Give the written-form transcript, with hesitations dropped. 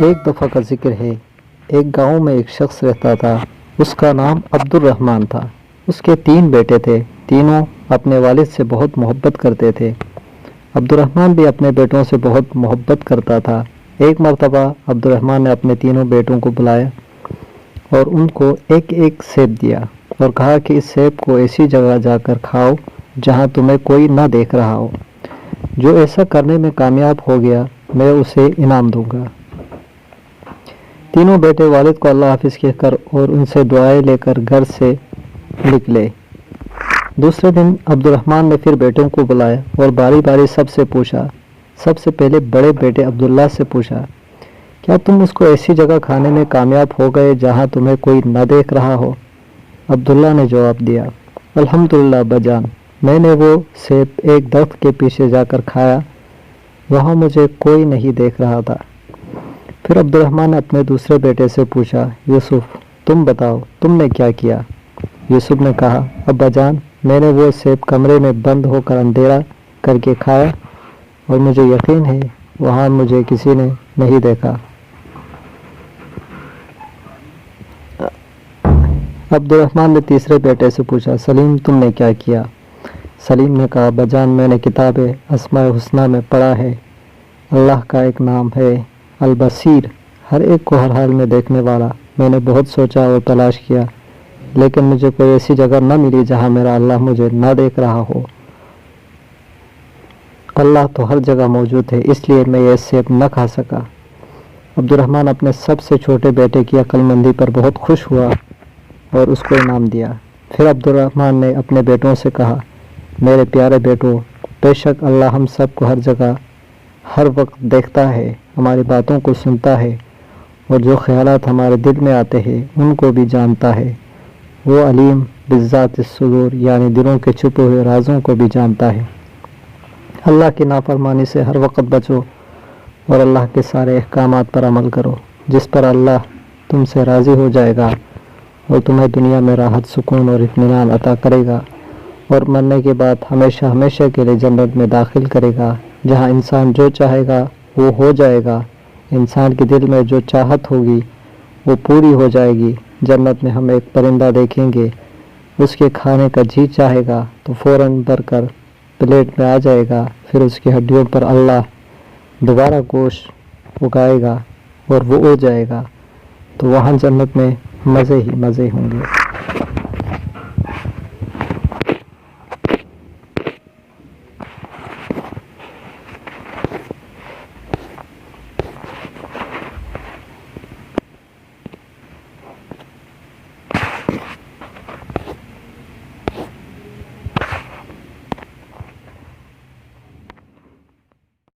ایک دفعہ کا ذکر ہے، ایک گاؤں میں ایک شخص رہتا تھا، اس کا نام عبد الرحمن تھا۔ اس کے 3 بیٹے تھے، تینوں اپنے والد سے بہت محبت کرتے تھے۔ عبد الرحمن بھی اپنے بیٹوں سے بہت محبت کرتا تھا۔ ایک مرتبہ عبد الرحمن نے اپنے تینوں بیٹوں کو بلایا اور ان کو ایک ایک سیب دیا اور کہا کہ اس سیب کو ایسی جگہ جا کر کھاؤ جہاں تمہیں کوئی نہ دیکھ رہا ہو۔ جو ایسا کرنے میں کامیاب ہو گیا میں اسے انعام دوں گا۔ تینوں بیٹے والد کو اللہ حافظ کہہ کر اور ان سے دعائیں لے کر گھر سے نکلے۔ دوسرے دن عبد الرحمن نے پھر بیٹوں کو بلایا اور باری باری سب سے پوچھا۔ سب سے پہلے بڑے بیٹے عبداللہ سے پوچھا، کیا تم اس کو ایسی جگہ کھانے میں کامیاب ہو گئے جہاں تمہیں کوئی نہ دیکھ رہا ہو؟ عبداللہ نے جواب دیا، الحمدللہ ابا جان، میں نے وہ سیب ایک درخت کے پیچھے جا کر کھایا، وہاں مجھے کوئی نہیں دیکھ رہا تھا۔ پھر عبد الرحمن نے اپنے دوسرے بیٹے سے پوچھا، یوسف تم بتاؤ تم نے کیا کیا؟ یوسف نے کہا، ابا جان میں نے وہ سیب کمرے میں بند ہو کر اندھیرا کر کے کھایا اور مجھے یقین ہے وہاں مجھے کسی نے نہیں دیکھا۔ عبد الرحمن نے تیسرے بیٹے سے پوچھا، سلیم تم نے کیا کیا؟ سلیم نے کہا، ابا جان میں نے کتاب اسماء الحسنی میں پڑھا ہے، اللہ کا ایک نام ہے البصیر، ہر ایک کو ہر حال میں دیکھنے والا۔ میں نے بہت سوچا اور تلاش کیا لیکن مجھے کوئی ایسی جگہ نہ ملی جہاں میرا اللہ مجھے نہ دیکھ رہا ہو۔ اللہ تو ہر جگہ موجود ہے، اس لیے میں یہ سیب نہ کھا سکا۔ عبد الرحمن اپنے سب سے چھوٹے بیٹے کی عقل مندی پر بہت خوش ہوا اور اس کو انعام دیا۔ پھر عبد الرحمن نے اپنے بیٹوں سے کہا، میرے پیارے بیٹوں، بے شک اللہ ہم سب کو ہر جگہ ہر وقت دیکھتا ہے، ہماری باتوں کو سنتا ہے اور جو خیالات ہمارے دل میں آتے ہیں ان کو بھی جانتا ہے۔ وہ علیم بذات الصدور یعنی دلوں کے چھپے ہوئے رازوں کو بھی جانتا ہے۔ اللہ کی نافرمانی سے ہر وقت بچو اور اللہ کے سارے احکامات پر عمل کرو، جس پر اللہ تم سے راضی ہو جائے گا اور تمہیں دنیا میں راحت، سکون اور اطمینان عطا کرے گا اور مرنے کے بعد ہمیشہ ہمیشہ کے لیے جنت میں داخل کرے گا، جہاں انسان جو چاہے گا وہ ہو جائے گا۔ انسان کے دل میں جو چاہت ہوگی وہ پوری ہو جائے گی۔ جنت میں ہم ایک پرندہ دیکھیں گے، اس کے کھانے کا جی چاہے گا تو فوراً بھر کر پلیٹ میں آ جائے گا، پھر اس کی ہڈیوں پر اللہ دوبارہ گوشت اگائے گا اور وہ اڑ جائے گا، تو وہاں جنت میں مزے ہی مزے ہوں گے۔